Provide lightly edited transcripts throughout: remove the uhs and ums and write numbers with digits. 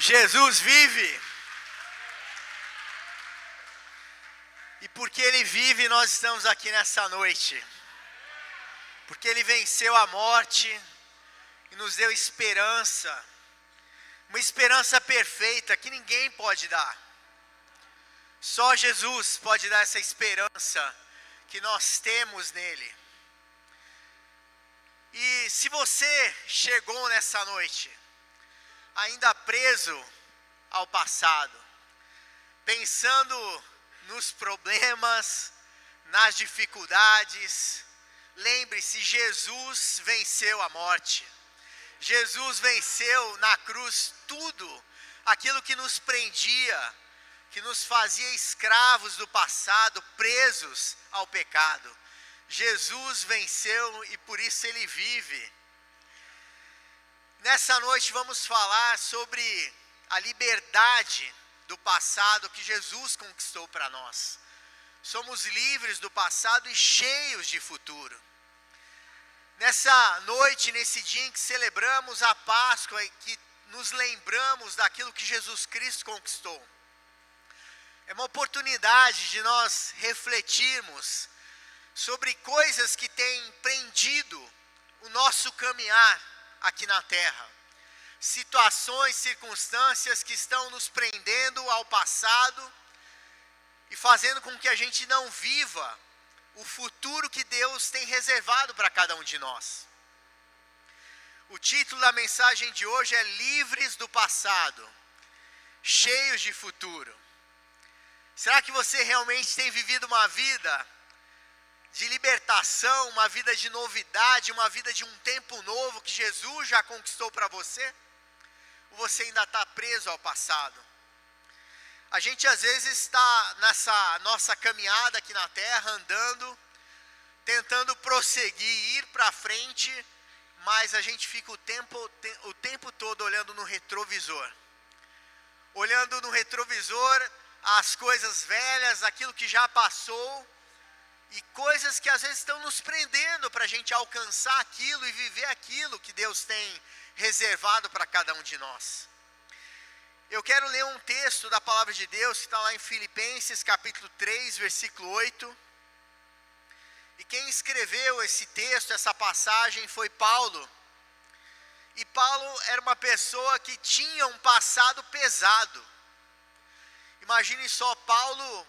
Jesus vive. E porque Ele vive, nós estamos aqui nessa noite. Porque Ele venceu a morte e nos deu esperança. Uma esperança perfeita que ninguém pode dar. Só Jesus pode dar essa esperança que nós temos nele. E se você chegou nessa noite ainda preso ao passado, pensando nos problemas, nas dificuldades, lembre-se, Jesus venceu a morte. Jesus venceu na cruz tudo aquilo que nos prendia, que nos fazia escravos do passado, presos ao pecado. Jesus venceu e por isso Ele vive. Nessa noite vamos falar sobre a liberdade do passado que Jesus conquistou para nós. Somos livres do passado e cheios de futuro. Nessa noite, nesse dia em que celebramos a Páscoa e que nos lembramos daquilo que Jesus Cristo conquistou, é uma oportunidade de nós refletirmos sobre coisas que têm prendido o nosso caminhar aqui na terra. Situações, circunstâncias que estão nos prendendo ao passado e fazendo com que a gente não viva o futuro que Deus tem reservado para cada um de nós. O título da mensagem de hoje é Livres do Passado, Cheios de Futuro. Será que você realmente tem vivido uma vida de libertação, uma vida de novidade, uma vida de um tempo novo que Jesus já conquistou para você? Ou você ainda está preso ao passado? A gente às vezes está nessa nossa caminhada aqui na terra, andando, tentando prosseguir, ir para frente, mas a gente fica o tempo todo olhando no retrovisor. Olhando no retrovisor as coisas velhas, aquilo que já passou, e coisas que às vezes estão nos prendendo para a gente alcançar aquilo e viver aquilo que Deus tem reservado para cada um de nós. Eu quero ler um texto da palavra de Deus que está lá em Filipenses capítulo 3, versículo 8. E quem escreveu esse texto, essa passagem, foi Paulo. E Paulo era uma pessoa que tinha um passado pesado. Imagine só, Paulo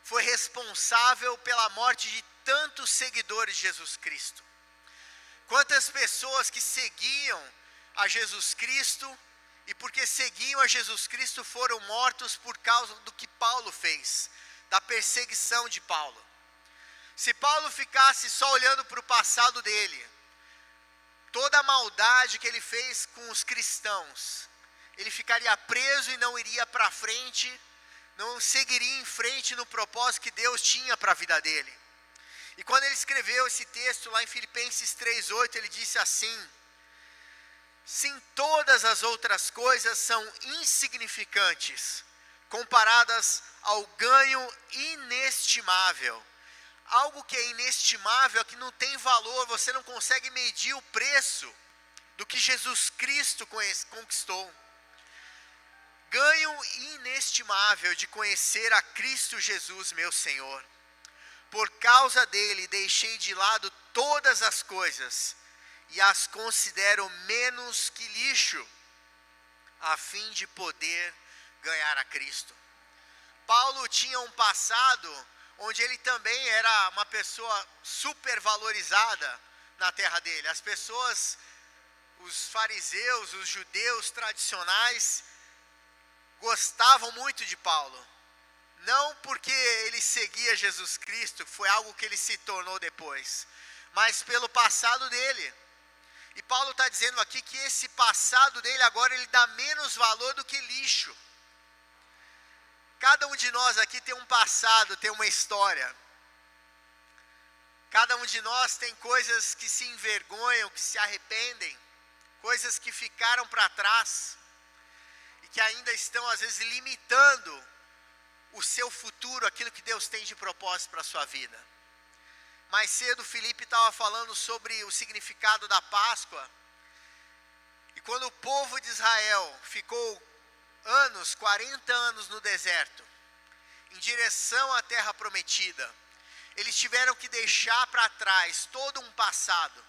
foi responsável pela morte de tantos seguidores de Jesus Cristo. Quantas pessoas que seguiam a Jesus Cristo e porque seguiam a Jesus Cristo foram mortos por causa do que Paulo fez, da perseguição de Paulo. Se Paulo ficasse só olhando para o passado dele, toda a maldade que ele fez com os cristãos, ele ficaria preso e não iria para frente, não seguiria em frente no propósito que Deus tinha para a vida dele. E quando ele escreveu esse texto lá em Filipenses 3:8, ele disse assim: sim, todas as outras coisas são insignificantes, comparadas ao ganho inestimável. Algo que é inestimável, que não tem valor, você não consegue medir o preço do que Jesus Cristo conquistou. Ganho inestimável de conhecer a Cristo Jesus, meu Senhor. Por causa dele, deixei de lado todas as coisas e as considero menos que lixo, a fim de poder ganhar a Cristo. Paulo tinha um passado onde ele também era uma pessoa super valorizada na terra dele. As pessoas, os fariseus, os judeus tradicionais, gostavam muito de Paulo. Não porque ele seguia Jesus Cristo, foi algo que ele se tornou depois, mas pelo passado dele. E Paulo está dizendo aqui que esse passado dele agora ele dá menos valor do que lixo. Cada um de nós aqui tem um passado, tem uma história. Cada um de nós tem coisas que se envergonham, que se arrependem, coisas que ficaram para trás e que ainda estão às vezes limitando o seu futuro, aquilo que Deus tem de propósito para a sua vida. Mais cedo, Felipe estava falando sobre o significado da Páscoa. E quando o povo de Israel ficou anos, 40 anos no deserto, em direção à terra prometida. Eles tiveram que deixar para trás todo um passado.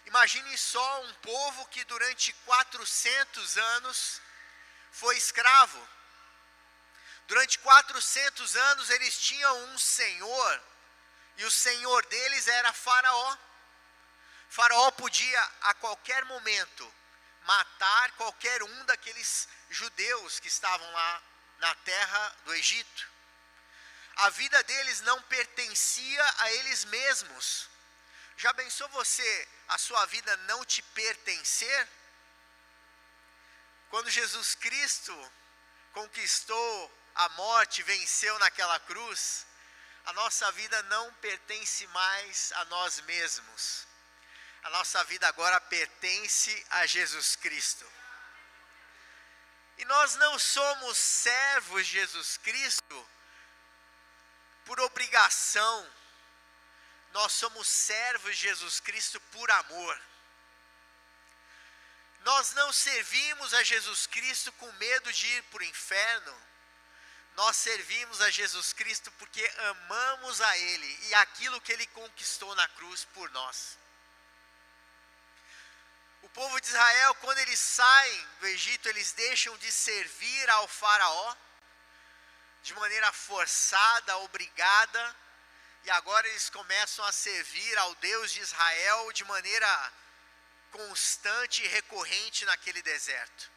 Imagine só um povo que durante 400 anos foi escravo. Durante 400 anos eles tinham um senhor, e o senhor deles era Faraó. Faraó podia a qualquer momento matar qualquer um daqueles judeus que estavam lá na terra do Egito. A vida deles não pertencia a eles mesmos. Já pensou você, a sua vida não te pertencer? Quando Jesus Cristo conquistou a morte, venceu naquela cruz, a nossa vida não pertence mais a nós mesmos. A nossa vida agora pertence a Jesus Cristo. E nós não somos servos de Jesus Cristo por obrigação. Nós somos servos de Jesus Cristo por amor. Nós não servimos a Jesus Cristo com medo de ir para o inferno. Nós servimos a Jesus Cristo porque amamos a Ele e aquilo que Ele conquistou na cruz por nós. O povo de Israel, quando eles saem do Egito, eles deixam de servir ao Faraó de maneira forçada, obrigada, e agora eles começam a servir ao Deus de Israel de maneira constante e recorrente naquele deserto.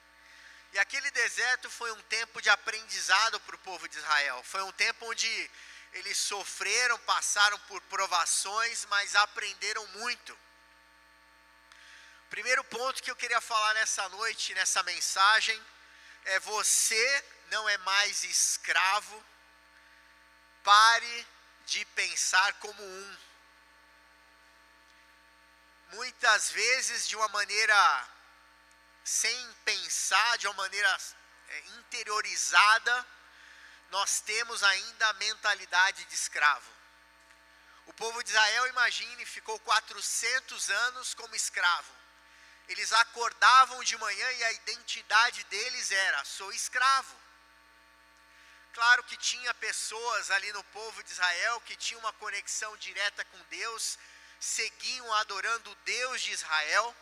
E aquele deserto foi um tempo de aprendizado para o povo de Israel. Foi um tempo onde eles sofreram, passaram por provações, mas aprenderam muito. O primeiro ponto que eu queria falar nessa noite, nessa mensagem, é: você não é mais escravo. Pare de pensar como um. Muitas vezes, de uma maneira sem pensar, de uma maneira interiorizada, nós temos ainda a mentalidade de escravo. O povo de Israel, imagine, ficou 400 anos como escravo. Eles acordavam de manhã e a identidade deles era: sou escravo. Claro que tinha pessoas ali no povo de Israel que tinham uma conexão direta com Deus, seguiam adorando o Deus de Israel,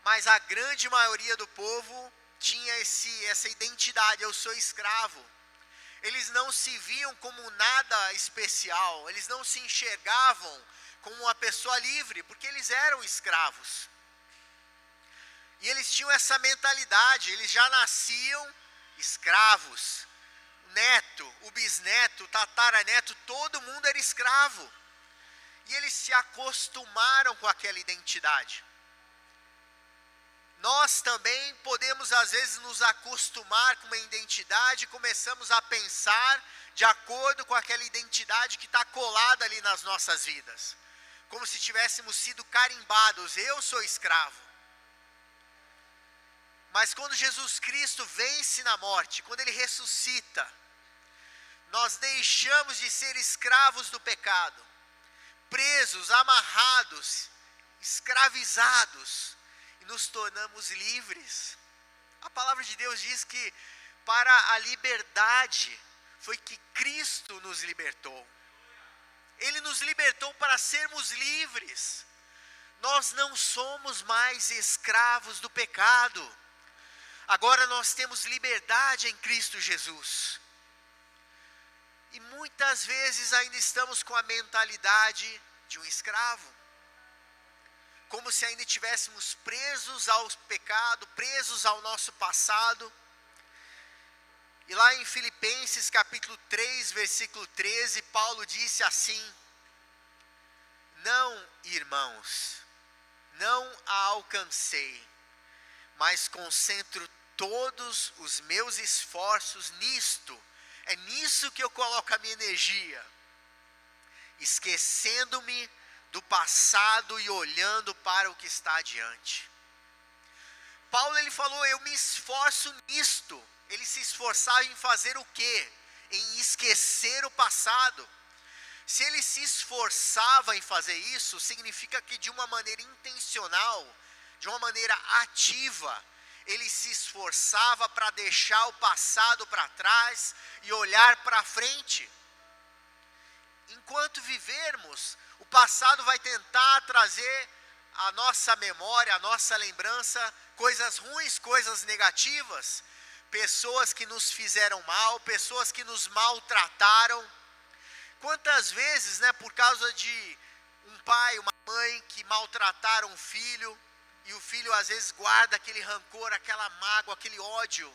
mas a grande maioria do povo tinha essa identidade: eu sou escravo. Eles não se viam como nada especial, eles não se enxergavam como uma pessoa livre, porque eles eram escravos. E eles tinham essa mentalidade, eles já nasciam escravos. O neto, o bisneto, o tataraneto, todo mundo era escravo. E eles se acostumaram com aquela identidade. Nós também podemos às vezes nos acostumar com uma identidade e começamos a pensar de acordo com aquela identidade que está colada ali nas nossas vidas. Como se tivéssemos sido carimbados: eu sou escravo. Mas quando Jesus Cristo vence na morte, quando Ele ressuscita, nós deixamos de ser escravos do pecado, presos, amarrados, escravizados, e nos tornamos livres. A palavra de Deus diz que para a liberdade foi que Cristo nos libertou. Ele nos libertou para sermos livres. Nós não somos mais escravos do pecado. Agora nós temos liberdade em Cristo Jesus. E muitas vezes ainda estamos com a mentalidade de um escravo. Como se ainda estivéssemos presos ao pecado, presos ao nosso passado. E lá em Filipenses capítulo 3, versículo 13, Paulo disse assim: não, irmãos, não a alcancei, mas concentro todos os meus esforços nisto. É nisso que eu coloco a minha energia, esquecendo-me do passado e olhando para o que está adiante. Paulo, ele falou: eu me esforço nisto. Ele se esforçava em fazer o quê? Em esquecer o passado. Se ele se esforçava em fazer isso, significa que de uma maneira intencional, de uma maneira ativa, ele se esforçava para deixar o passado para trás e olhar para frente. Enquanto vivermos, o passado vai tentar trazer à nossa memória, à nossa lembrança, coisas ruins, coisas negativas, pessoas que nos fizeram mal, pessoas que nos maltrataram. Quantas vezes, por causa de um pai, uma mãe que maltrataram um filho, e o filho às vezes guarda aquele rancor, aquela mágoa, aquele ódio.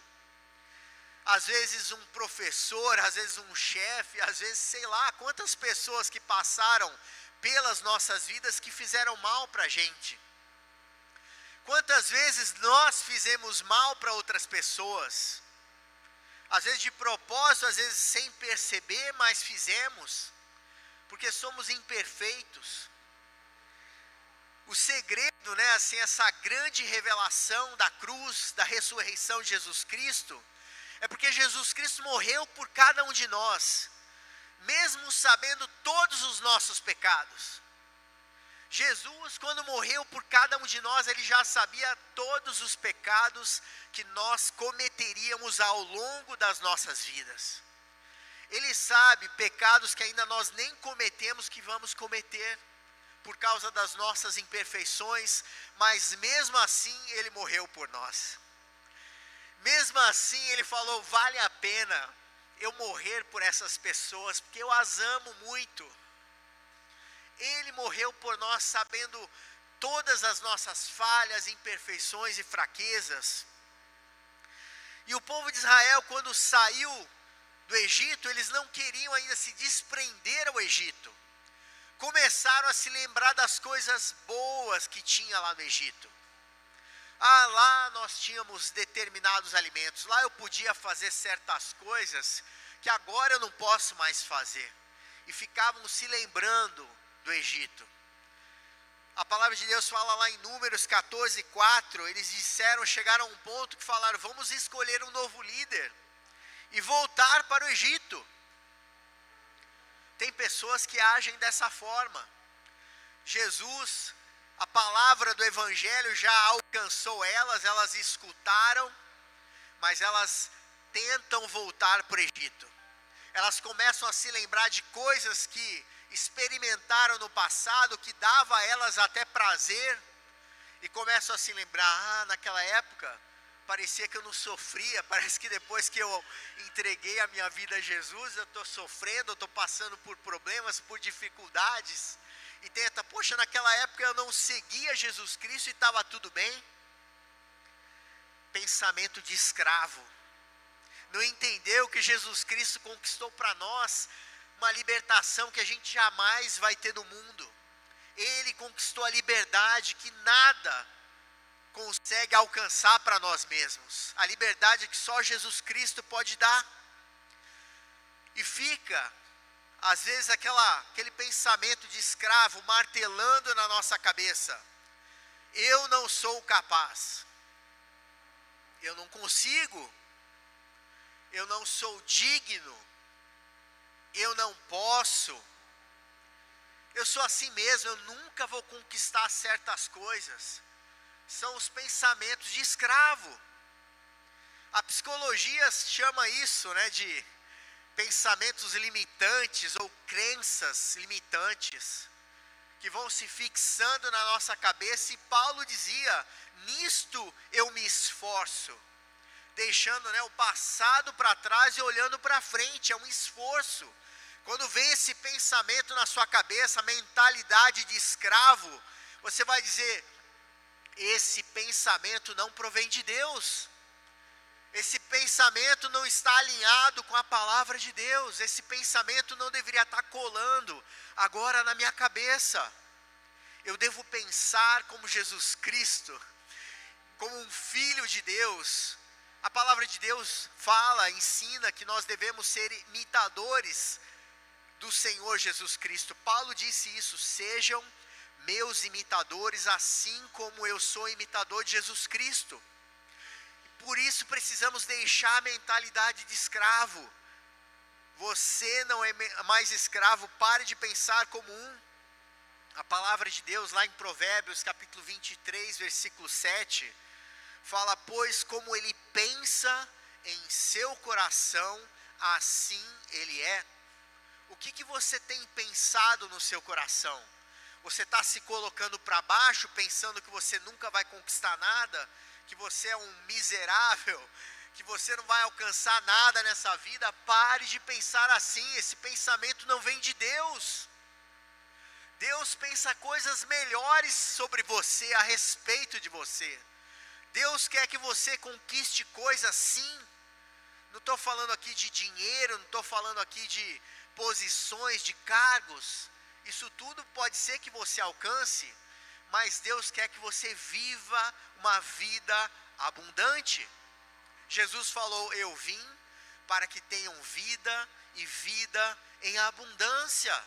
Às vezes um professor, às vezes um chefe, às vezes sei lá, quantas pessoas que passaram pelas nossas vidas que fizeram mal para a gente. Quantas vezes nós fizemos mal para outras pessoas. Às vezes de propósito, às vezes sem perceber, mas fizemos. Porque somos imperfeitos. O segredo, essa grande revelação da cruz, da ressurreição de Jesus Cristo, é porque Jesus Cristo morreu por cada um de nós, mesmo sabendo todos os nossos pecados. Jesus, quando morreu por cada um de nós, ele já sabia todos os pecados que nós cometeríamos ao longo das nossas vidas. Ele sabe pecados que ainda nós nem cometemos, que vamos cometer por causa das nossas imperfeições, mas mesmo assim ele morreu por nós. Mesmo assim ele falou: vale a pena eu morrer por essas pessoas, porque eu as amo muito. Ele morreu por nós sabendo todas as nossas falhas, imperfeições e fraquezas. E o povo de Israel, quando saiu do Egito, eles não queriam ainda se desprender ao Egito. Começaram a se lembrar das coisas boas que tinha lá no Egito. Lá nós tínhamos determinados alimentos, lá eu podia fazer certas coisas que agora eu não posso mais fazer. E ficavam se lembrando do Egito. A palavra de Deus fala lá em Números 14:4, eles chegaram a um ponto que falaram: vamos escolher um novo líder e voltar para o Egito. Tem pessoas que agem dessa forma. Jesus, a palavra do Evangelho já alcançou elas escutaram, mas elas tentam voltar para o Egito. Elas começam a se lembrar de coisas que experimentaram no passado, que dava a elas até prazer, e começam a se lembrar: naquela época parecia que eu não sofria, parece que depois que eu entreguei a minha vida a Jesus, eu estou sofrendo, eu estou passando por problemas, por dificuldades, e tenta: poxa, naquela época eu não seguia Jesus Cristo e estava tudo bem. Pensamento de escravo. Não entendeu que Jesus Cristo conquistou para nós uma libertação que a gente jamais vai ter no mundo. Ele conquistou a liberdade que nada consegue alcançar para nós mesmos. A liberdade que só Jesus Cristo pode dar. E fica, às vezes, aquele pensamento de escravo martelando na nossa cabeça: eu não sou capaz, eu não consigo, eu não sou digno, eu não posso, eu sou assim mesmo, eu nunca vou conquistar certas coisas. São os pensamentos de escravo. A psicologia chama isso, de pensamentos limitantes ou crenças limitantes, que vão se fixando na nossa cabeça. E Paulo dizia: nisto eu me esforço, deixando o passado para trás e olhando para frente. É um esforço. Quando vem esse pensamento na sua cabeça, a mentalidade de escravo, você vai dizer: esse pensamento não provém de Deus. Esse pensamento não está alinhado com a palavra de Deus. Esse pensamento não deveria estar colando agora na minha cabeça. Eu devo pensar como Jesus Cristo, como um filho de Deus. A palavra de Deus ensina que nós devemos ser imitadores do Senhor Jesus Cristo. Paulo disse isso: sejam meus imitadores, assim como eu sou imitador de Jesus Cristo. Por isso precisamos deixar a mentalidade de escravo. Você não é mais escravo, pare de pensar como um. A palavra de Deus lá em Provérbios capítulo 23, versículo 7, Fala, pois como ele pensa em seu coração, assim ele é. O que você tem pensado no seu coração? Você está se colocando para baixo, pensando que você nunca vai conquistar nada, que você é um miserável, que você não vai alcançar nada nessa vida? Pare de pensar assim, esse pensamento não vem de Deus. Deus pensa coisas melhores sobre você, a respeito de você. Deus quer que você conquiste coisas sim. Não estou falando aqui de dinheiro, não estou falando aqui de posições, de cargos. Isso tudo pode ser que você alcance, mas Deus quer que você viva uma vida abundante. Jesus falou, eu vim para que tenham vida e vida em abundância.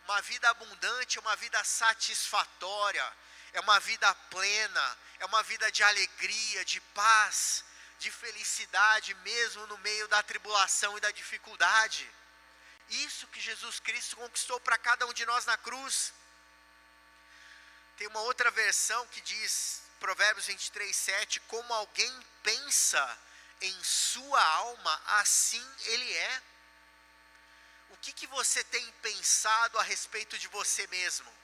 Uma vida abundante é uma vida satisfatória, é uma vida plena, é uma vida de alegria, de paz, de felicidade, mesmo no meio da tribulação e da dificuldade. Isso que Jesus Cristo conquistou para cada um de nós na cruz. Tem uma outra versão que diz, Provérbios 23:7, como alguém pensa em sua alma, assim ele é. O que você tem pensado a respeito de você mesmo?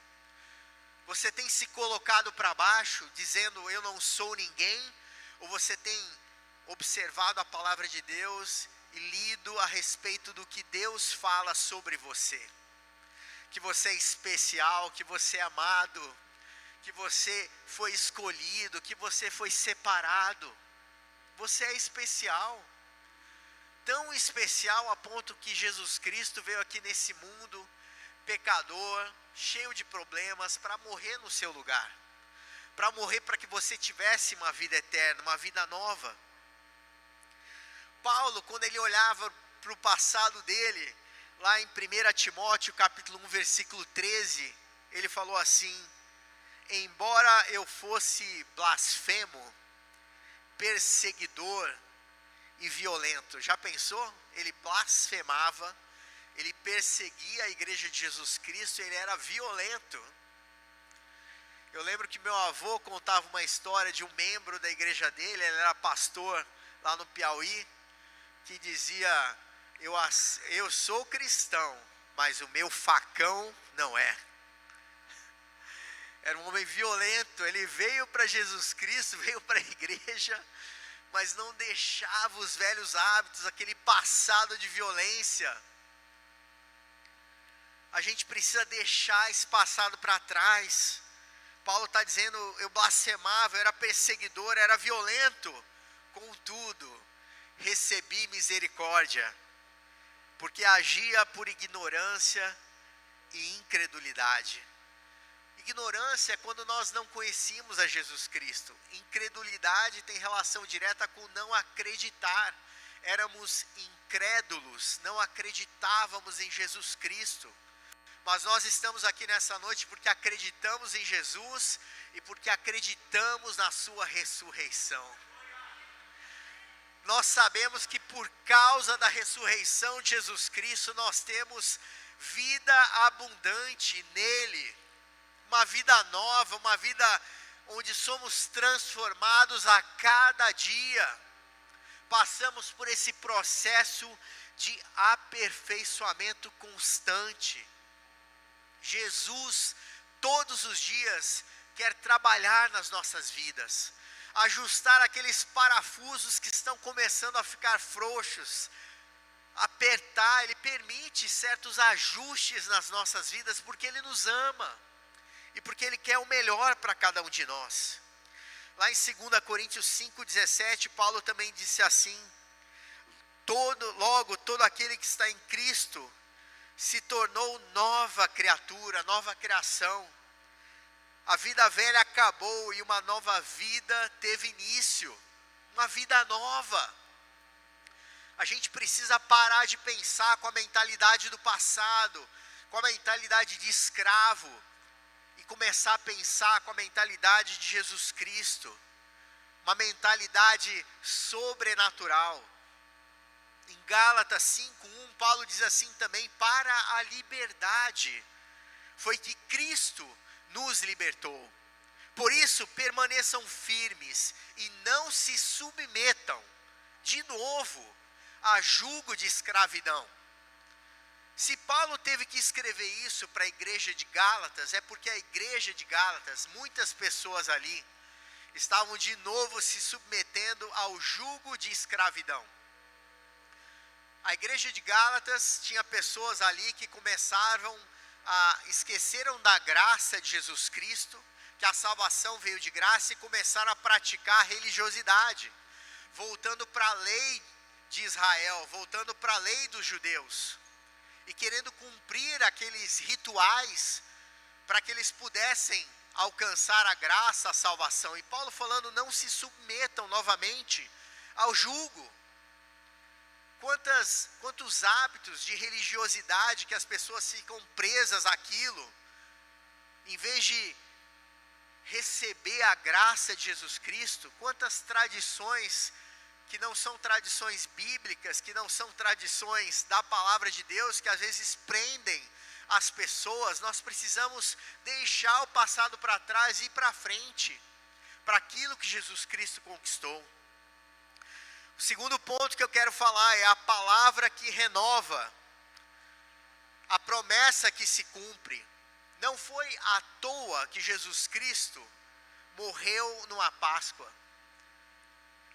Você tem se colocado para baixo, dizendo eu não sou ninguém? Ou você tem observado a palavra de Deus e lido a respeito do que Deus fala sobre você? Que você é especial, que você é amado, que você foi escolhido, que você foi separado. Você é especial. Tão especial a ponto que Jesus Cristo veio aqui nesse mundo, pecador, cheio de problemas, para morrer no seu lugar. Para morrer para que você tivesse uma vida eterna, uma vida nova. Paulo, quando ele olhava para o passado dele, lá em 1 Timóteo capítulo 1, versículo 13, ele falou assim, embora eu fosse blasfemo, perseguidor e violento. Já pensou? Ele blasfemava, ele perseguia a igreja de Jesus Cristo, ele era violento. Eu lembro que meu avô contava uma história de um membro da igreja dele, ele era pastor lá no Piauí, que dizia, eu sou cristão, mas o meu facão não é. Era um homem violento, ele veio para Jesus Cristo, veio para a igreja, mas não deixava os velhos hábitos, aquele passado de violência. A gente precisa deixar esse passado para trás. Paulo está dizendo, eu blasfemava, eu era perseguidor, era violento. Contudo, recebi misericórdia, porque agia por ignorância e incredulidade. Ignorância é quando nós não conhecíamos a Jesus Cristo. Incredulidade tem relação direta com não acreditar. Éramos incrédulos, não acreditávamos em Jesus Cristo. Mas nós estamos aqui nessa noite porque acreditamos em Jesus e porque acreditamos na sua ressurreição. Nós sabemos que por causa da ressurreição de Jesus Cristo, nós temos vida abundante nele. Uma vida nova, uma vida onde somos transformados a cada dia. Passamos por esse processo de aperfeiçoamento constante. Jesus, todos os dias, quer trabalhar nas nossas vidas, ajustar aqueles parafusos que estão começando a ficar frouxos, apertar. Ele permite certos ajustes nas nossas vidas, porque Ele nos ama. E porque Ele quer o melhor para cada um de nós. Lá em 2 Coríntios 5,17, Paulo também disse assim, todo aquele que está em Cristo se tornou nova criatura, nova criação. A vida velha acabou e uma nova vida teve início. Uma vida nova. A gente precisa parar de pensar com a mentalidade do passado, com a mentalidade de escravo, e começar a pensar com a mentalidade de Jesus Cristo, uma mentalidade sobrenatural. Em Gálatas 5:1, Paulo diz assim também, para a liberdade foi que Cristo nos libertou. Por isso, permaneçam firmes e não se submetam, de novo, a jugo de escravidão. Se Paulo teve que escrever isso para a igreja de Gálatas, é porque a igreja de Gálatas, muitas pessoas ali, estavam de novo se submetendo ao jugo de escravidão. A igreja de Gálatas tinha pessoas ali que esqueceram da graça de Jesus Cristo, que a salvação veio de graça, e começaram a praticar a religiosidade, voltando para a lei de Israel, voltando para a lei dos judeus, e querendo cumprir aqueles rituais para que eles pudessem alcançar a graça, a salvação. E Paulo falando, não se submetam novamente ao jugo. Quantos hábitos de religiosidade que as pessoas ficam presas àquilo, em vez de receber a graça de Jesus Cristo. Quantas tradições que não são tradições bíblicas, que não são tradições da palavra de Deus, que às vezes prendem as pessoas. Nós precisamos deixar o passado para trás e ir para frente, para aquilo que Jesus Cristo conquistou. O segundo ponto que eu quero falar é a palavra que renova, a promessa que se cumpre. Não foi à toa que Jesus Cristo morreu numa Páscoa.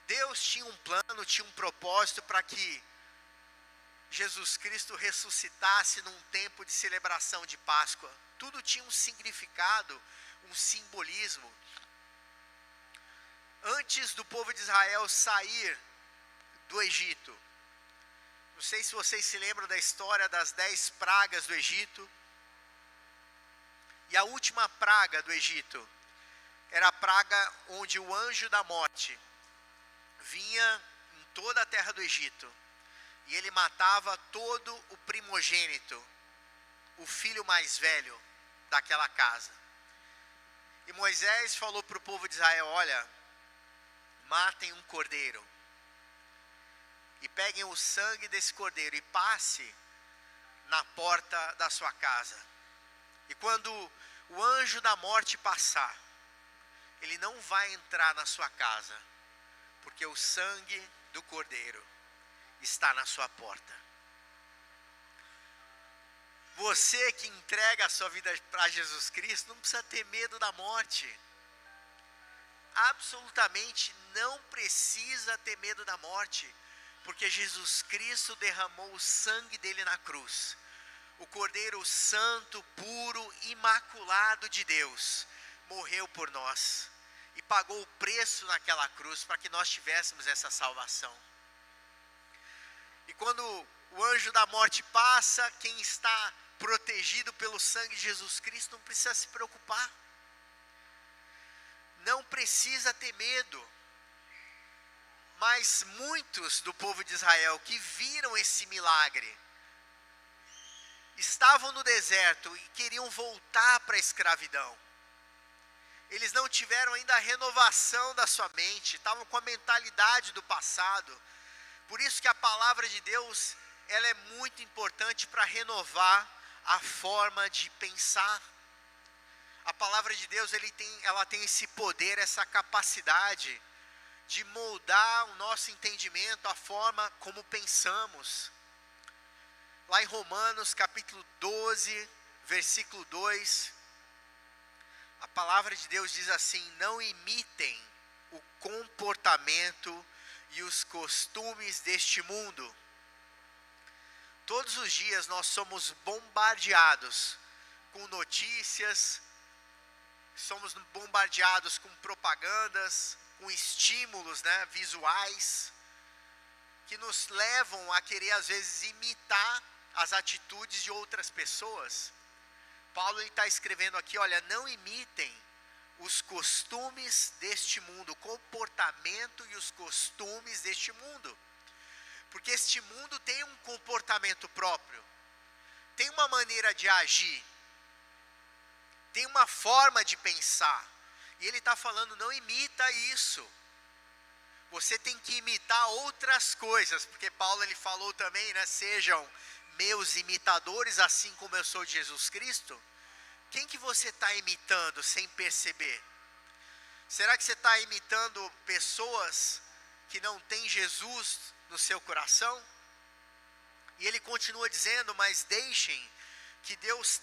Deus tinha um plano, tinha um propósito para que Jesus Cristo ressuscitasse num tempo de celebração de Páscoa. Tudo tinha um significado, um simbolismo. Antes do povo de Israel sair do Egito, não sei se vocês se lembram da história das 10 pragas do Egito. E a última praga do Egito era a praga onde o anjo da morte vinha em toda a terra do Egito, e ele matava todo o primogênito, o filho mais velho daquela casa. E Moisés falou para o povo de Israel, olha, matem um cordeiro, e peguem o sangue desse cordeiro, e passe na porta da sua casa. E quando o anjo da morte passar, ele não vai entrar na sua casa, porque o sangue do cordeiro está na sua porta. Você que entrega a sua vida para Jesus Cristo, não precisa ter medo da morte. Absolutamente não precisa ter medo da morte, porque Jesus Cristo derramou o sangue dele na cruz. O Cordeiro Santo, puro, imaculado de Deus, morreu por nós e pagou o preço naquela cruz para que nós tivéssemos essa salvação. E quando o anjo da morte passa, quem está protegido pelo sangue de Jesus Cristo não precisa se preocupar. Não precisa ter medo. Mas muitos do povo de Israel que viram esse milagre, estavam no deserto e queriam voltar para a escravidão. Eles não tiveram ainda a renovação da sua mente, estavam com a mentalidade do passado. Por isso que a palavra de Deus, ela é muito importante para renovar a forma de pensar. A palavra de Deus, ela tem esse poder, essa capacidade de moldar o nosso entendimento, a forma como pensamos. Lá em Romanos capítulo 12, versículo 2, a palavra de Deus diz assim: não imitem o comportamento e os costumes deste mundo. Todos os dias nós somos bombardeados com notícias, somos bombardeados com propagandas, com estímulos, visuais, que nos levam a querer às vezes imitar as atitudes de outras pessoas. Paulo está escrevendo aqui, olha, não imitem os costumes deste mundo, o comportamento e os costumes deste mundo. Porque este mundo tem um comportamento próprio, tem uma maneira de agir, tem uma forma de pensar. E ele está falando, não imita isso. Você tem que imitar outras coisas, porque Paulo ele falou também, sejam meus imitadores, assim como eu sou de Jesus Cristo. Quem que você está imitando sem perceber? Será que você está imitando pessoas que não têm Jesus no seu coração? E ele continua dizendo, mas deixem que Deus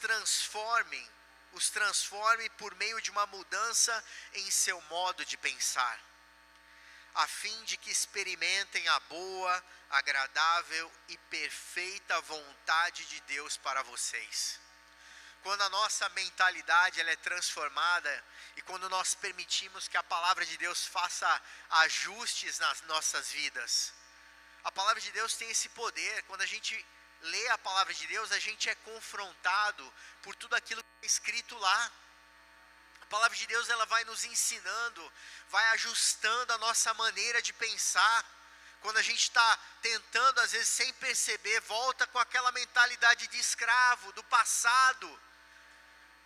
os transforme por meio de uma mudança em seu modo de pensar, a fim de que experimentem a boa, agradável e perfeita vontade de Deus para vocês. Quando a nossa mentalidade ela é transformada e quando nós permitimos que a palavra de Deus faça ajustes nas nossas vidas, a palavra de Deus tem esse poder. Quando a gente lê a palavra de Deus, a gente é confrontado por tudo aquilo que é escrito lá. A palavra de Deus ela vai nos ensinando, vai ajustando a nossa maneira de pensar. Quando a gente está tentando, às vezes sem perceber, volta com aquela mentalidade de escravo, do passado.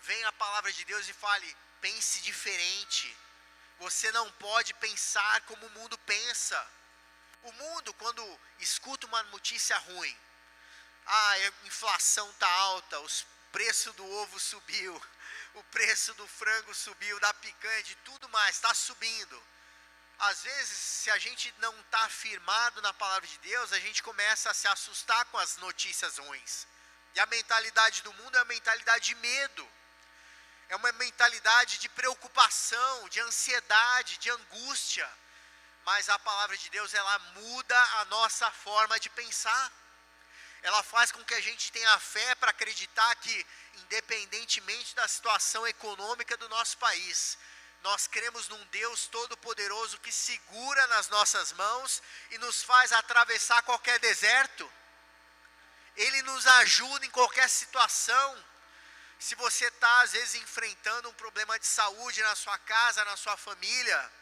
Vem a palavra de Deus e fale, pense diferente. Você não pode pensar como o mundo pensa. O mundo, quando escuta uma notícia ruim, a inflação está alta, o preço do ovo subiu, o preço do frango subiu, da picanha, de tudo mais, está subindo. Às vezes, se a gente não está firmado na palavra de Deus, a gente começa a se assustar com as notícias ruins. E a mentalidade do mundo é uma mentalidade de medo. É uma mentalidade de preocupação, de ansiedade, de angústia. Mas a palavra de Deus, ela muda a nossa forma de pensar. Ela faz com que a gente tenha fé para acreditar que, independentemente da situação econômica do nosso país, nós cremos num Deus todo-poderoso que segura nas nossas mãos e nos faz atravessar qualquer deserto. Ele nos ajuda em qualquer situação. Se você está, às vezes, enfrentando um problema de saúde na sua casa, na sua família,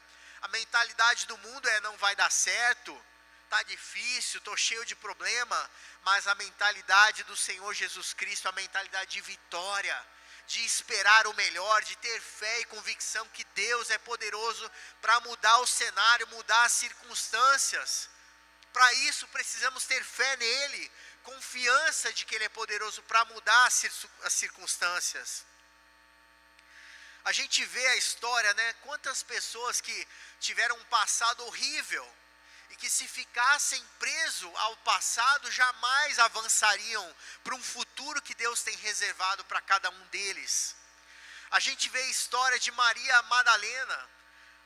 a mentalidade do mundo é, não vai dar certo, está difícil, estou cheio de problema, mas a mentalidade do Senhor Jesus Cristo, a mentalidade de vitória, de esperar o melhor, de ter fé e convicção que Deus é poderoso para mudar o cenário, mudar as circunstâncias. Para isso precisamos ter fé nele, confiança de que ele é poderoso para mudar as circunstâncias. A gente vê a história, né? Quantas pessoas que tiveram um passado horrível e que se ficassem presos ao passado jamais avançariam para um futuro que Deus tem reservado para cada um deles. A gente vê a história de Maria Madalena.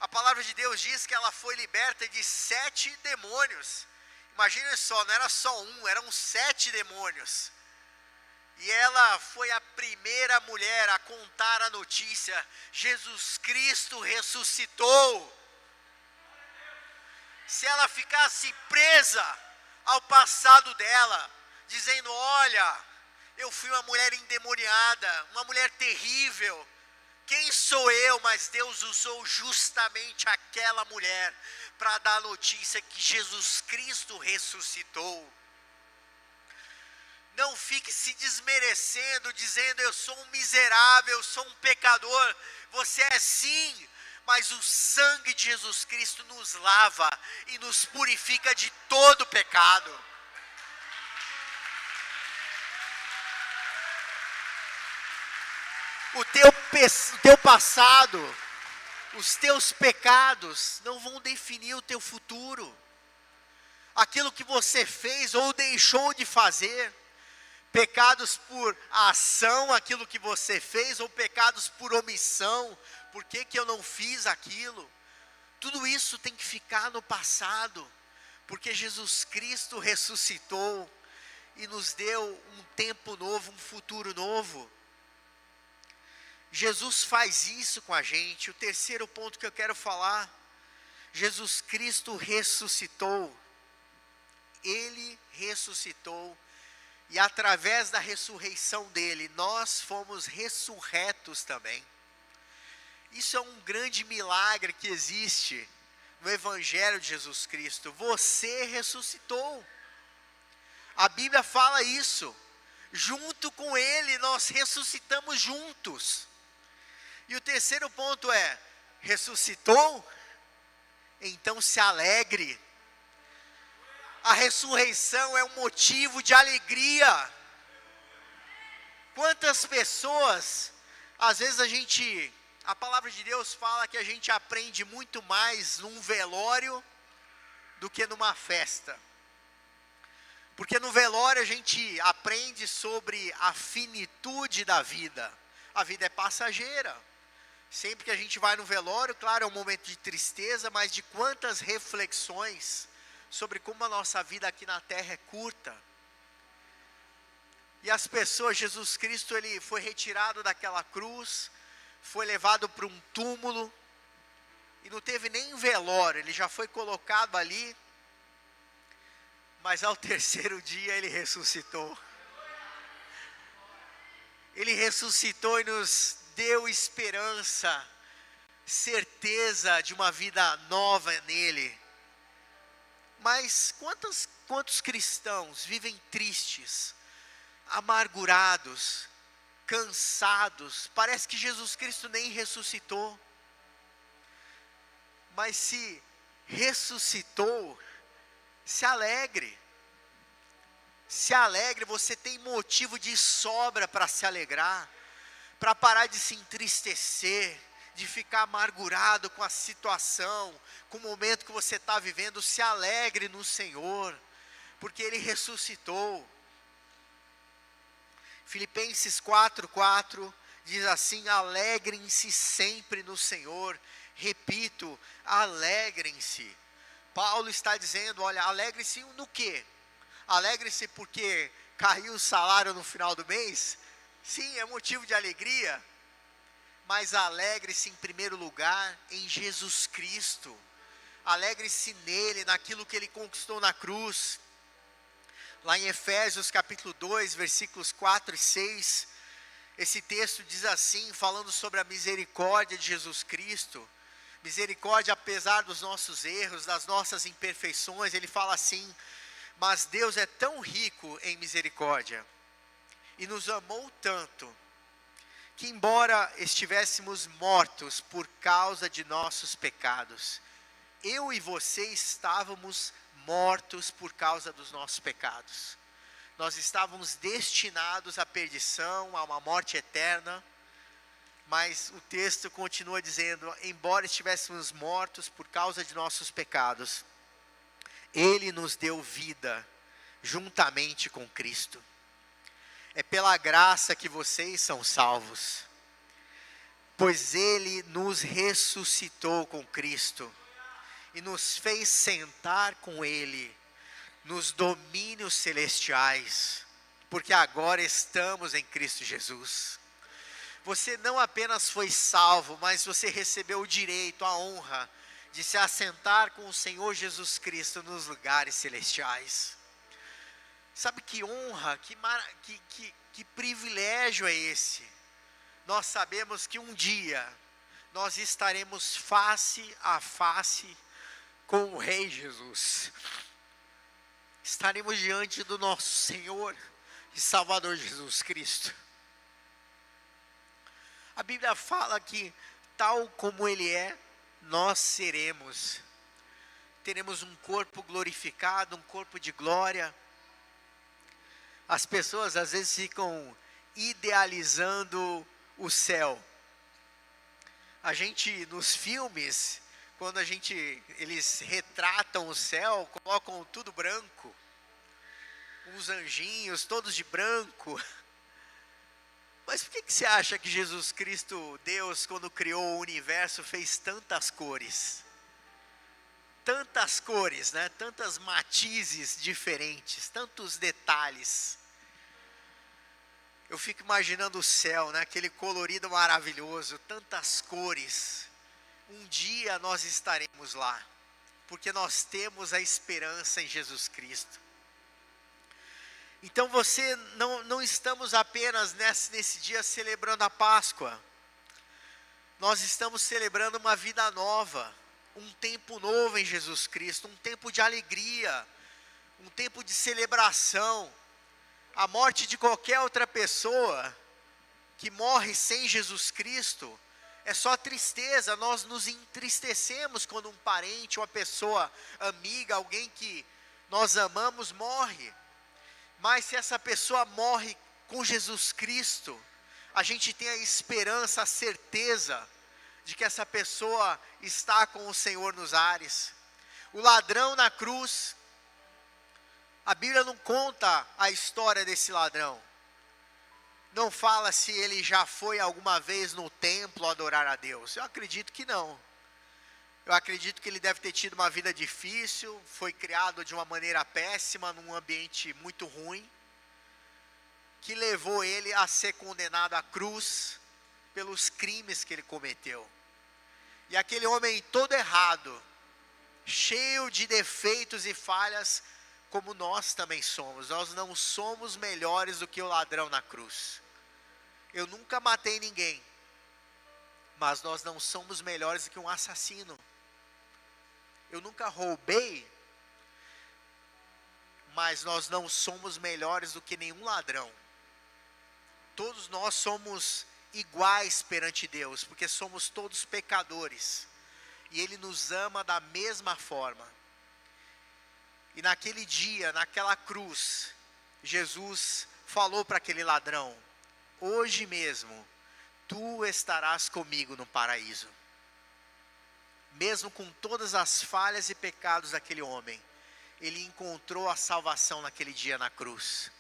A palavra de Deus diz que ela foi liberta de 7 demônios. Imagina só, não era só um, eram 7 demônios. E ela foi a primeira mulher a contar a notícia: Jesus Cristo ressuscitou. Se ela ficasse presa ao passado dela, dizendo, olha, eu fui uma mulher endemoniada, uma mulher terrível, quem sou eu? Mas Deus usou justamente aquela mulher para dar a notícia que Jesus Cristo ressuscitou. Não fique se desmerecendo, dizendo, eu sou um miserável, eu sou um pecador. Você é sim, mas o sangue de Jesus Cristo nos lava e nos purifica de todo pecado. O teu passado, os teus pecados não vão definir o teu futuro. Aquilo que você fez ou deixou de fazer, pecados por ação, aquilo que você fez, ou pecados por omissão, por que eu não fiz aquilo? Tudo isso tem que ficar no passado, porque Jesus Cristo ressuscitou e nos deu um tempo novo, um futuro novo. Jesus faz isso com a gente. O terceiro ponto que eu quero falar, Jesus Cristo ressuscitou. Ele ressuscitou. E através da ressurreição dele, nós fomos ressurretos também. Isso é um grande milagre que existe no Evangelho de Jesus Cristo. Você ressuscitou. A Bíblia fala isso. Junto com ele, nós ressuscitamos juntos. E o terceiro ponto é, ressuscitou? Então se alegre. A ressurreição é um motivo de alegria. Quantas pessoas, às vezes a gente a palavra de Deus fala que a gente aprende muito mais num velório do que numa festa. Porque no velório a gente aprende sobre a finitude da vida. A vida é passageira. Sempre que a gente vai no velório, claro, é um momento de tristeza, mas de quantas reflexões sobre como a nossa vida aqui na terra é curta. E as pessoas, Jesus Cristo, ele foi retirado daquela cruz, foi levado para um túmulo, e não teve nem velório, ele já foi colocado ali, mas ao terceiro dia ele ressuscitou. Ele ressuscitou e nos deu esperança, certeza de uma vida nova nele. Mas quantos cristãos vivem tristes, amargurados, cansados? Parece que Jesus Cristo nem ressuscitou. Mas se ressuscitou, se alegre. Se alegre, você tem motivo de sobra para se alegrar, para parar de se entristecer, de ficar amargurado com a situação, com o momento que você está vivendo. Se alegre no Senhor, porque Ele ressuscitou. Filipenses 4:4 diz assim: alegrem-se sempre no Senhor. Repito, alegrem-se. Paulo está dizendo, olha, alegre-se no quê? Alegre-se porque caiu o salário no final do mês? Sim, é motivo de alegria. Mas alegre-se em primeiro lugar em Jesus Cristo. Alegre-se nele, naquilo que ele conquistou na cruz. Lá em Efésios capítulo 2, versículos 4 e 6, esse texto diz assim, falando sobre a misericórdia de Jesus Cristo. Misericórdia apesar dos nossos erros, das nossas imperfeições. Ele fala assim: mas Deus é tão rico em misericórdia, e nos amou tanto, que embora estivéssemos mortos por causa de nossos pecados, eu e você estávamos mortos por causa dos nossos pecados. Nós estávamos destinados à perdição, a uma morte eterna. Mas o texto continua dizendo, embora estivéssemos mortos por causa de nossos pecados, Ele nos deu vida juntamente com Cristo. É pela graça que vocês são salvos, pois Ele nos ressuscitou com Cristo e nos fez sentar com Ele nos domínios celestiais, porque agora estamos em Cristo Jesus. Você não apenas foi salvo, mas você recebeu o direito, a honra de se assentar com o Senhor Jesus Cristo nos lugares celestiais. Sabe que honra, que privilégio é esse? Nós sabemos que um dia nós estaremos face a face com o Rei Jesus. Estaremos diante do nosso Senhor e Salvador Jesus Cristo. A Bíblia fala que tal como Ele é, nós seremos. Teremos um corpo glorificado, um corpo de glória. As pessoas às vezes ficam idealizando o céu. A gente, nos filmes, quando eles retratam o céu, colocam tudo branco. Uns anjinhos, todos de branco. Mas por que você acha que Jesus Cristo, Deus, quando criou o universo, fez tantas cores? Tantas cores, né? Tantas matizes diferentes, tantos detalhes. Eu fico imaginando o céu, né? Aquele colorido maravilhoso, tantas cores. Um dia nós estaremos lá, porque nós temos a esperança em Jesus Cristo. Então não estamos apenas nesse dia celebrando a Páscoa. Nós estamos celebrando uma vida nova, um tempo novo em Jesus Cristo, um tempo de alegria, um tempo de celebração. A morte de qualquer outra pessoa que morre sem Jesus Cristo é só tristeza. Nós nos entristecemos quando um parente, uma pessoa amiga, alguém que nós amamos morre. Mas se essa pessoa morre com Jesus Cristo, a gente tem a esperança, a certeza de que essa pessoa está com o Senhor nos ares. O ladrão na cruz, a Bíblia não conta a história desse ladrão. Não fala se ele já foi alguma vez no templo adorar a Deus. Eu acredito que não. Eu acredito que ele deve ter tido uma vida difícil, foi criado de uma maneira péssima, num ambiente muito ruim, que levou ele a ser condenado à cruz pelos crimes que ele cometeu. E aquele homem todo errado, cheio de defeitos e falhas, como nós também somos. Nós não somos melhores do que o ladrão na cruz. Eu nunca matei ninguém, mas nós não somos melhores do que um assassino. Eu nunca roubei, mas nós não somos melhores do que nenhum ladrão. Todos nós somos iguais perante Deus, porque somos todos pecadores, e Ele nos ama da mesma forma. E naquele dia, naquela cruz, Jesus falou para aquele ladrão: hoje mesmo, tu estarás comigo no paraíso. Mesmo com todas as falhas e pecados daquele homem, ele encontrou a salvação naquele dia na cruz.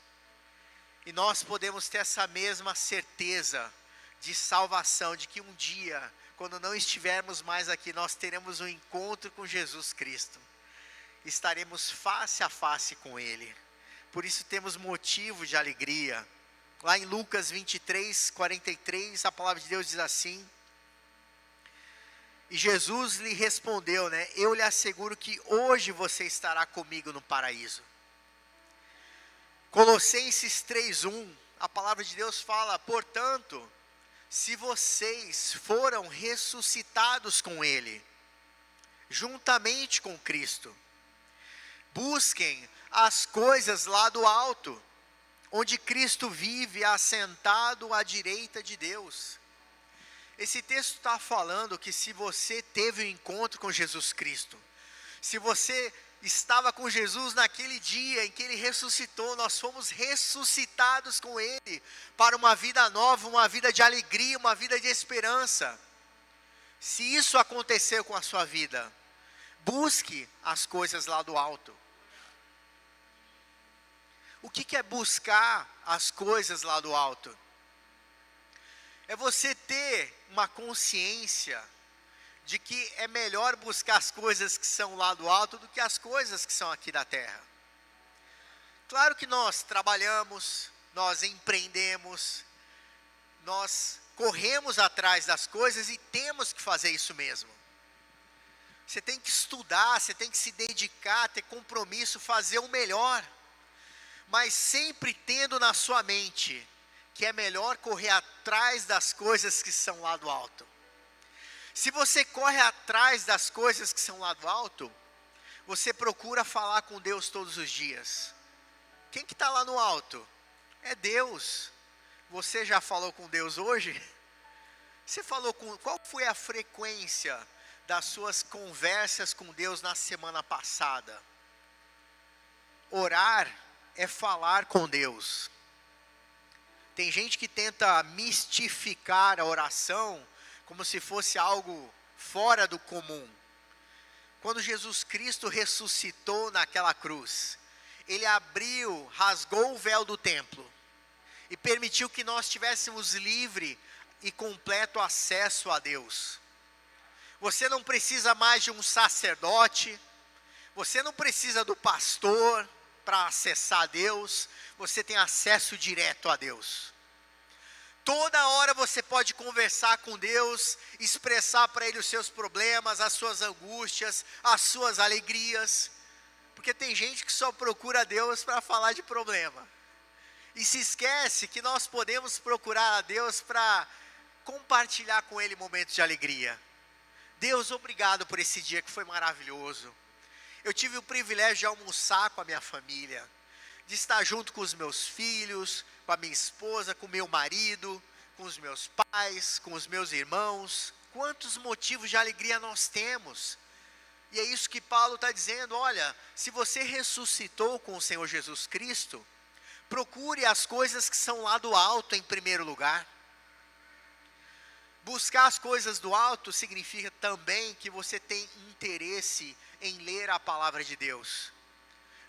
E nós podemos ter essa mesma certeza de salvação, de que um dia, quando não estivermos mais aqui, nós teremos um encontro com Jesus Cristo. Estaremos face a face com Ele. Por isso temos motivo de alegria. Lá em Lucas 23, 43, a palavra de Deus diz assim: e Jesus lhe respondeu, eu lhe asseguro que hoje você estará comigo no paraíso. Colossenses 3:1, a palavra de Deus fala: portanto, se vocês foram ressuscitados com Ele, juntamente com Cristo, busquem as coisas lá do alto, onde Cristo vive assentado à direita de Deus. Esse texto está falando que se você teve um encontro com Jesus Cristo, se você estava com Jesus naquele dia em que Ele ressuscitou, nós fomos ressuscitados com Ele, para uma vida nova, uma vida de alegria, uma vida de esperança. Se isso aconteceu com a sua vida, busque as coisas lá do alto. O que é buscar as coisas lá do alto? É você ter uma consciência de que é melhor buscar as coisas que são lá do alto do que as coisas que são aqui da terra. Claro que nós trabalhamos, nós empreendemos, nós corremos atrás das coisas e temos que fazer isso mesmo. Você tem que estudar, você tem que se dedicar, ter compromisso, fazer o melhor. Mas sempre tendo na sua mente que é melhor correr atrás das coisas que são lá do alto. Se você corre atrás das coisas que são lá do alto, você procura falar com Deus todos os dias. Quem que está lá no alto? É Deus. Você já falou com Deus hoje? Você falou com... Qual foi a frequência das suas conversas com Deus na semana passada? Orar é falar com Deus. Tem gente que tenta mistificar a oração como se fosse algo fora do comum. Quando Jesus Cristo ressuscitou naquela cruz, Ele abriu, rasgou o véu do templo e permitiu que nós tivéssemos livre e completo acesso a Deus. Você não precisa mais de um sacerdote, você não precisa do pastor para acessar a Deus, você tem acesso direto a Deus. Toda hora você pode conversar com Deus, expressar para Ele os seus problemas, as suas angústias, as suas alegrias. Porque tem gente que só procura Deus para falar de problema. E se esquece que nós podemos procurar a Deus para compartilhar com Ele momentos de alegria. Deus, obrigado por esse dia que foi maravilhoso. Eu tive o privilégio de almoçar com a minha família, de estar junto com os meus filhos, com a minha esposa, com o meu marido, com os meus pais, com os meus irmãos. Quantos motivos de alegria nós temos. E é isso que Paulo está dizendo: olha, se você ressuscitou com o Senhor Jesus Cristo, procure as coisas que são lá do alto em primeiro lugar. Buscar as coisas do alto significa também que você tem interesse em ler a palavra de Deus.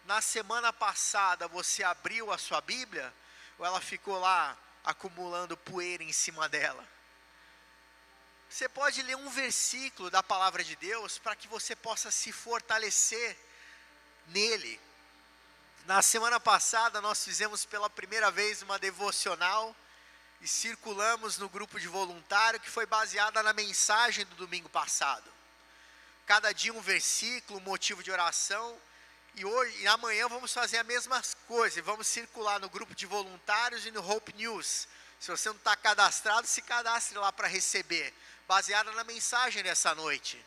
Na semana passada você abriu a sua Bíblia ou ela ficou lá acumulando poeira em cima dela? Você pode ler um versículo da palavra de Deus para que você possa se fortalecer nele. Na semana passada nós fizemos pela primeira vez uma devocional e circulamos no grupo de voluntário que foi baseada na mensagem do domingo passado. Cada dia um versículo, um motivo de oração. E hoje e amanhã vamos fazer a mesma coisa. Vamos circular no grupo de voluntários e no Hope News. Se você não está cadastrado, se cadastre lá para receber. Baseada na mensagem dessa noite.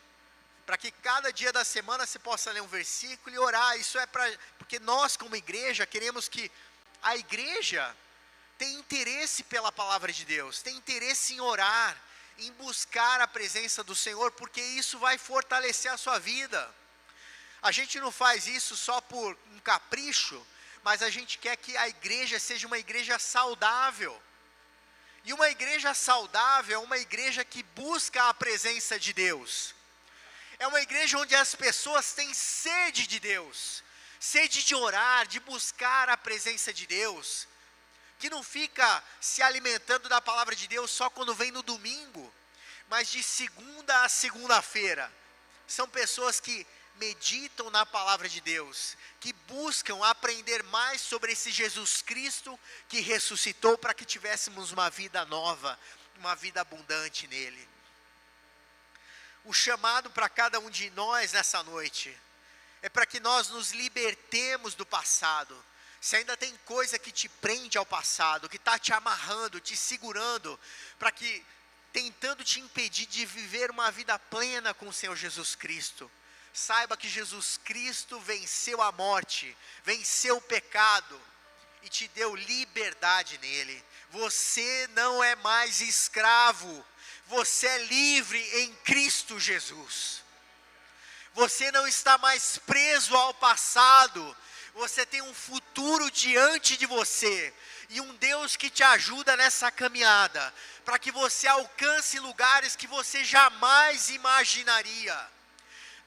Para que cada dia da semana você possa ler um versículo e orar. Isso é porque nós como igreja queremos que a igreja tem interesse pela palavra de Deus, tem interesse em orar, em buscar a presença do Senhor, porque isso vai fortalecer a sua vida. A gente não faz isso só por um capricho, mas a gente quer que a igreja seja uma igreja saudável. E uma igreja saudável é uma igreja que busca a presença de Deus. É uma igreja onde as pessoas têm sede de Deus, sede de orar, de buscar a presença de Deus, que não fica se alimentando da palavra de Deus só quando vem no domingo, mas de segunda a segunda-feira. São pessoas que meditam na palavra de Deus, que buscam aprender mais sobre esse Jesus Cristo que ressuscitou para que tivéssemos uma vida nova, uma vida abundante nele. O chamado para cada um de nós nessa noite é para que nós nos libertemos do passado. Se ainda tem coisa que te prende ao passado, que está te amarrando, te segurando, tentando te impedir de viver uma vida plena com o Senhor Jesus Cristo, saiba que Jesus Cristo venceu a morte, venceu o pecado e te deu liberdade nele. Você não é mais escravo, você é livre em Cristo Jesus. Você não está mais preso ao passado. Você tem um futuro diante de você, e um Deus que te ajuda nessa caminhada, para que você alcance lugares que você jamais imaginaria.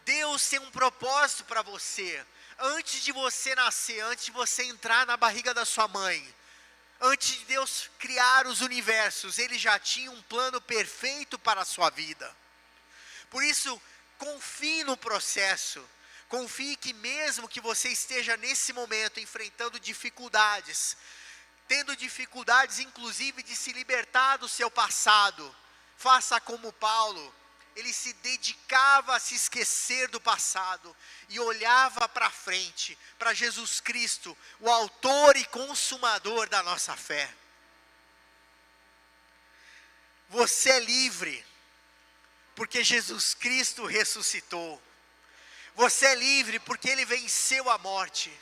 Deus tem um propósito para você, antes de você nascer, antes de você entrar na barriga da sua mãe, antes de Deus criar os universos, Ele já tinha um plano perfeito para a sua vida. Por isso, confie no processo. Confie que mesmo que você esteja nesse momento enfrentando dificuldades, tendo dificuldades inclusive de se libertar do seu passado, faça como Paulo. Ele se dedicava a se esquecer do passado e olhava para frente, para Jesus Cristo, o autor e consumador da nossa fé. Você é livre, porque Jesus Cristo ressuscitou. Você é livre porque Ele venceu a morte.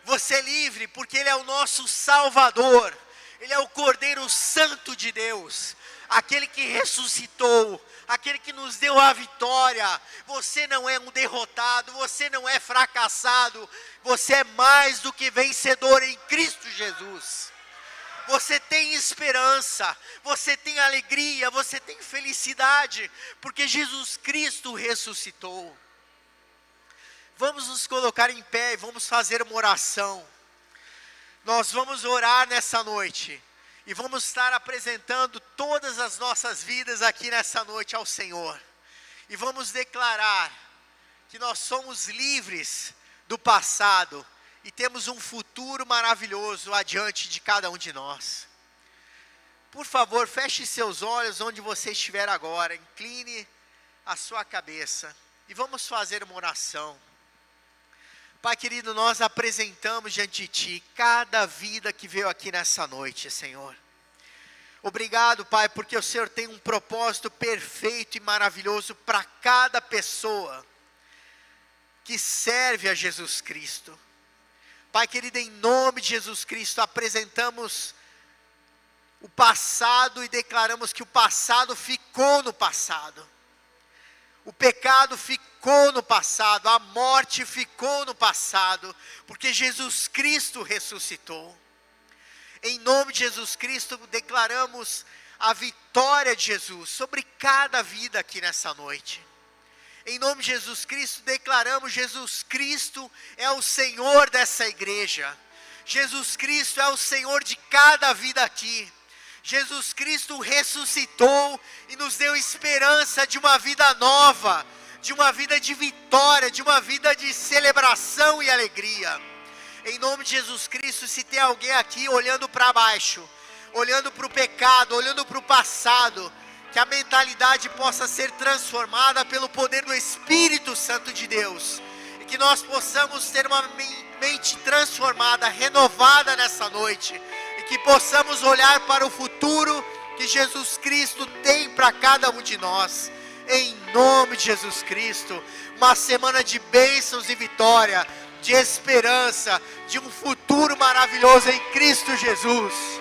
Você é livre porque Ele é o nosso Salvador. Ele é o Cordeiro Santo de Deus, aquele que ressuscitou, aquele que nos deu a vitória. Você não é um derrotado, você não é fracassado, você é mais do que vencedor em Cristo Jesus. Você tem esperança, você tem alegria, você tem felicidade, porque Jesus Cristo ressuscitou. Vamos nos colocar em pé e vamos fazer uma oração. Nós vamos orar nessa noite e vamos estar apresentando todas as nossas vidas aqui nessa noite ao Senhor. E vamos declarar que nós somos livres do passado e temos um futuro maravilhoso adiante de cada um de nós. Por favor, feche seus olhos onde você estiver agora, incline a sua cabeça e vamos fazer uma oração. Pai querido, nós apresentamos diante de Ti cada vida que veio aqui nessa noite, Senhor. Obrigado, Pai, porque o Senhor tem um propósito perfeito e maravilhoso para cada pessoa que serve a Jesus Cristo. Pai querido, em nome de Jesus Cristo, apresentamos o passado e declaramos que o passado ficou no passado. O pecado ficou no passado, a morte ficou no passado, porque Jesus Cristo ressuscitou. Em nome de Jesus Cristo, declaramos a vitória de Jesus sobre cada vida aqui nessa noite. Em nome de Jesus Cristo, declaramos: Jesus Cristo é o Senhor dessa igreja. Jesus Cristo é o Senhor de cada vida aqui. Jesus Cristo ressuscitou e nos deu esperança de uma vida nova, de uma vida de vitória, de uma vida de celebração e alegria. Em nome de Jesus Cristo, se tem alguém aqui olhando para baixo, olhando para o pecado, olhando para o passado, que a mentalidade possa ser transformada pelo poder do Espírito Santo de Deus, e que nós possamos ter uma mente transformada, renovada nessa noite, e que possamos olhar para o futuro que Jesus Cristo tem para cada um de nós. Em nome de Jesus Cristo, uma semana de bênçãos e vitória, de esperança, de um futuro maravilhoso em Cristo Jesus.